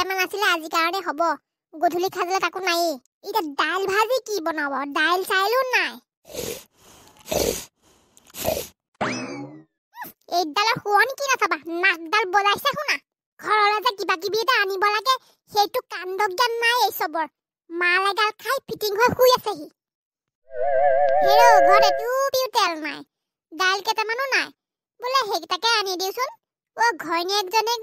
কেইটামান আছিলে আজি কাৰণে হ'ব গধূলি খাজলে তাকো নাই এটা দাইল ভাজি কি বনাব দাইল চাইলো নাই এইডালৰ শুৱনি কি নাচাবা নাকডাল বজাইছে শুনা ঘৰলৈ যে কিবা কিবি এটা আনিব লাগে সেইটো কাণ্ড জ্ঞান নাই এই চবৰ মাল এগাল খাই ফিটিং হৈ শুই আছেহি হেৰো ঘৰত এটুপিও তেল নাই দাইল কেইটামানো নাই বোলে সেইকেইটাকে আনি দিওঁচোন ঘৈণীয়েকজনে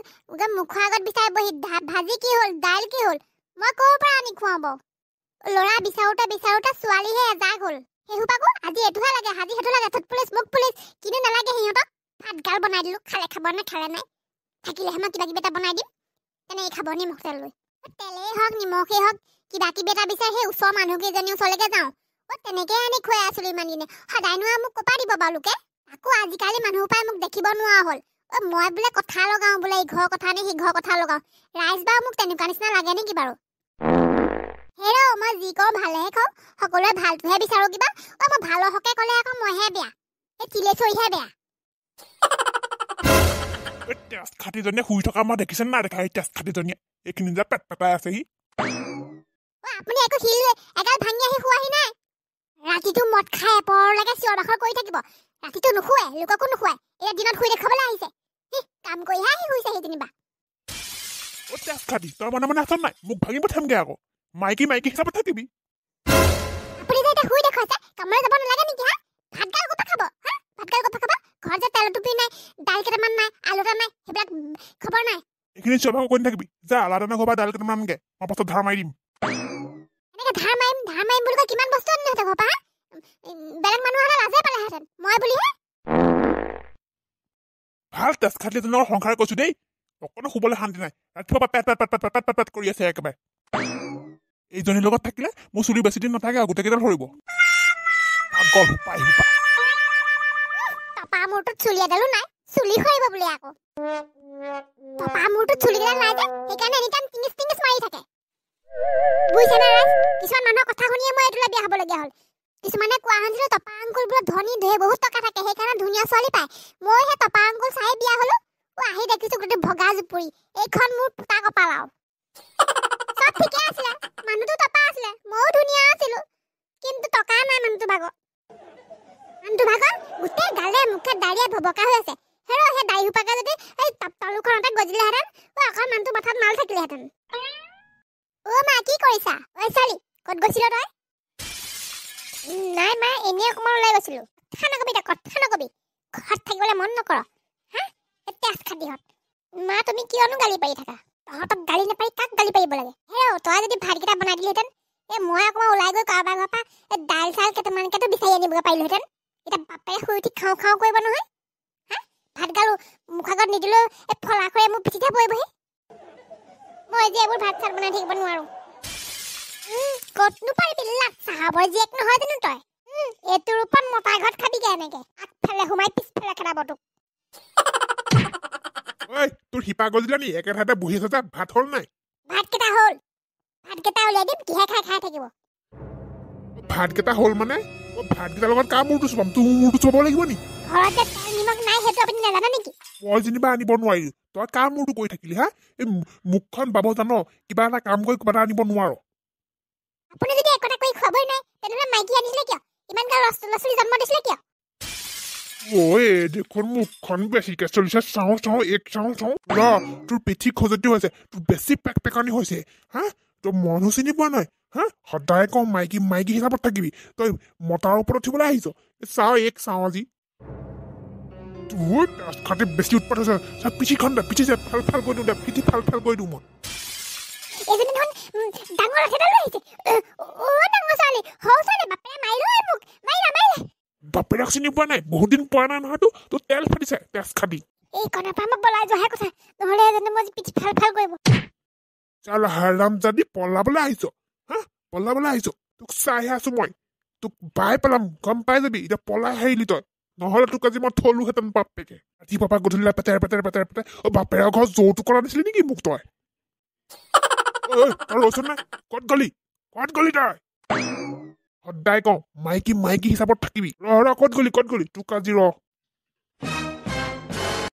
মুখৰ আগত বিচাৰি বহি ভাজি কি হ'ল দাইল কি হ'ল মই ক'ৰ পৰা আনি খুৱাব ল'ৰা বিচাৰোতে ছোৱালীহে এজাক হ'ল সেইসোপাকো আজি এইটোহে লাগে আজি সেইটো লাগে থুত পুলিচ মোক পুলিচ কিন্তু নালাগে সিহঁতক ভাতগাল বনাই দিলোঁ খালে খাব নে খালে নাই থাকিলেহে মই কিবা কিবি এটা বনাই দিম তেনেকৈ খাব নিমখ তেল লৈ তেলেই হওক নিমখেই হওক কিবা কিবি এটা বিচাৰি সেই ওচৰৰ মানুহকেইজনীৰ ওচৰলৈকে যাওঁ তেনেকৈ আনি খুৱাই আছিলোঁ ইমান দিনে সদায় নোৱা মোক কপা দিব বাৰু লোকে আকৌ আজিকালি মানুহৰপৰাই মোক দেখিব নোৱাৰা হ'ল মই বোলে কথা লগাওঁ বোলে ইঘৰ কথা নে সিঘৰ কথা লগাওঁ ৰাইজ বাৰু মোক তেনেকুৱা নিচিনা লাগে নেকি বাৰু হেৰৌ মই যি কওঁ ভালেহে কওঁ সকলোৱে ভালটোহে বিচাৰোঁ কিবা মই ভালৰ হকে ক'লে আকৌ মইহে বেয়া এই তিলে চৰিহে বেয়া তেজ খাটিজনীয়ে শুই থকা মই দেখিছে নাই দেখা এই তেজ খাটিজনীয়ে এইখিনি যে পেট পেটাই আছেহি আপুনি একো শিল এগাল ভাঙি আহি শুৱাহি নাই ৰাতিটো মদ খাই পৰলৈকে চিঞৰ বাখৰ কৰি থাকিব ৰাতিটো নুশুৱে লোককো নুশুৱাই এতিয়া দিনত শুই দেখাবলৈ আহিছে কাম কৰিহে আহি শুইছেহি যেনিবা তেজ খাটি তই মানে আছ নাই মোক ভাঙি পঠামগে আকৌ মাইকী হিচাপত থাকিবি আপুনি যে এতিয়া শুই দেখুৱাইছে কামলৈ যাব নালাগে নেকি হা ভাতগাল ক'পা খাব হা ভাতগাল ক'পা খাব ঘৰত যে তেল টুপি নাই দাইল কেইটামান নাই আলু এটা নাই সেইবিলাক খবৰ নাই এইখিনি চিঞৰ বাখৰ কৰি নাথাকিবি যা আলাদা না ঘৰপা দাইল কেইটামান আনগে মই পাছত ধাৰ মাৰি দিম এনেকৈ ধাৰ মাৰিম বুলি কৈ কিমান বস্তু আনি নহতে ঘৰপা বেলেগ মানুহ হ'লে লাজে পালেহেঁতেন মই বুলিহে ভাল তেজ খাটিজনৰ সংসাৰ কৈছো দেই অকণো শুবলৈ শান্তি নাই ৰাতিপুৱা পেট কৰি আছে একেবাৰে এইজনীৰ লগত থাকিলে মোৰ চুলি বেছি দিন নাথাকে আৰু গোটেইকেইডাল সৰিব পাপা মূৰটোত চুলি এডালো নাই চুলি সৰিব বুলি আকৌ পাপা মূৰটোত চুলিকেইডাল নাই যে সেইকাৰণে এনিটাইম টিঙিচ মাৰি থাকে বুজিছে নে ৰাইজ কিছুমান মানুহৰ কথা শুনিয়ে মই এইটোলৈ বিয়া হ'বলগীয়া হ'ল কিছুমানে কোৱা শুনিছিলোঁ টপা আংকুলবোৰত ধনী ধেৰ বহুত টকা থাকে সেইকাৰণে ধুনীয়া ছোৱালী পায় মই সেই টপা আংকুল চাই বিয়া হ'লো আহি দেখিছোঁ গোটেই ভগা জুপুৰি এইখন মোৰ পুতা কপাল আৰু চব ঠিকে আছিলে মানুহটো টপা আছিলে ময়ো ধুনীয়া আছিলোঁ কিন্তু টকা নাই মানুহটো ভাগৰ গোটেই গালে মুখে দাড়িয়ে ভবকা হৈ আছে হেৰৌ সেই দাড়ি সোপাকে যদি এই তালুখনতে গজিলেহেঁতেন অকণ মানুহটো মাথাত মাল থাকিলেহেঁতেন মা কি কৰিছা ছোৱালী ক'ত গৈছিলো তই নাই মা এনেই অকণমান ওলাই গৈছিলোঁ কথা নকবি ঘৰত থাকিবলৈ মন নকৰ হা তেজ খাটিহঁত মা তুমি কিয়নো গালি পাৰি থাকা তহঁতক গালি নাপাৰি কাক গালি পাৰিব লাগে হেৰৌ তই যদি ভাতকেইটা বনাই দিলিহেঁতেন মই অকণমান ওলাই গৈ কাৰোবাৰ ঘৰৰ পৰা দাইল চাইল কেইটামানকেতো বিচাৰি আনিবগৈ পাৰিলোহেঁতেন এতিয়া বাপেৰে শুই উঠি খাওঁ কৰিব নহয় হা ভাতগাল মুখ আগত নিদিলেও ফলা কৰি মোৰ পিঠিতে পৰিবহি মই যে এইবোৰ ভাত চাত বনাই থাকিব নোৱাৰোঁ ক'তনো পাৰিবি লাট চাহাবৰ জীয়েক নহয় জানো তই এইটোৰ ওপৰত মতাৰ ঘৰত খাবিগে এনেকে আগফালে সোমাই পিছফালে খেদাব তোক তোৰ শিপা গজিলা নি একে ঠাইতে বহি আছে ভাত হ'ল নাই ভাতকেইটা উলিয়াই দিম কিহে খাই থাকিব ভাতকেইটা হ'ল মানে ভাতকেইটাৰ লগত কাৰ মূৰটো চুবাম তোৰ মূৰটো চুবাব লাগিব নি ঘৰত যে তেল নিমখ নাই সেইটো আপুনি নাজানে নেকি মই যেনিবা আনিব নোৱাৰিলো তই কাৰ মূৰটো কৰি থাকিলি হা এই মুখখন বাব জান কিবা এটা কাম কৰি কিবা এটা আনিব নোৱাৰ আপুনি যদি একতা কৰি খুৱাবই নাই তেনেহ'লে মাইকী আনিছিলে কিয় ইমান গাল ল'ৰা-ছোৱালী জন্ম দিছিলে কিয় দেখোন মুখখন বেছিকে চলিছে চাওঁ তোৰ পিঠি খজুতি হৈছে তোৰ বেছি পেকপেকনি হৈছে হা তই মনো চিনি পোৱা নাই হা সদায় কওঁ মাইকী হিচাপত থাকিবি তই মতাৰ ওপৰত উঠিবলৈ আহিছ চাওঁ আজি তোৰ খাটি বেছি উৎপাত হৈছে পিঠিখন দে পিঠি যে ফাল কৰি দিওঁ দে পিঠি ফাল কৰি দিওঁ মই এজনী দেখোন ডাঙৰ ৰাখেডাল আহিছে ডাঙৰ ছোৱালী সৰু ছোৱালী বাপেৰে মাৰিলে মোক মাৰিলে বাপেৰক চিনি পোৱা নাই বহুত দিন পোৱা নাই নহয় তোৰ তেল ফাটিছে তেজ খাটি এই কণাৰ পৰা মোক বলাই যোৱাহে কথা নহ'লে এজনে মই পিঠি ফাল কৰিব চাল হাৰাম জাদি পলাবলৈ আহিছ তোক চাইহে আছো মই তোক বাই পেলাম গম পাই যাবি এতিয়া পলাই হাৰিলি তই নহ'লে তোক আজি মই থলোহেঁতেন বাপেকে ৰাতিপুৱাৰ পৰা গধূলি পেটেৰ বাপেৰৰ ঘৰত যৌতুক কৰা দিছিলি নেকি মোক তই ৰচোন নাই ক'ত গলি তই সদায় কওঁ মাইকী হিচাপত থাকিবি ক'ত গলি তোক আজি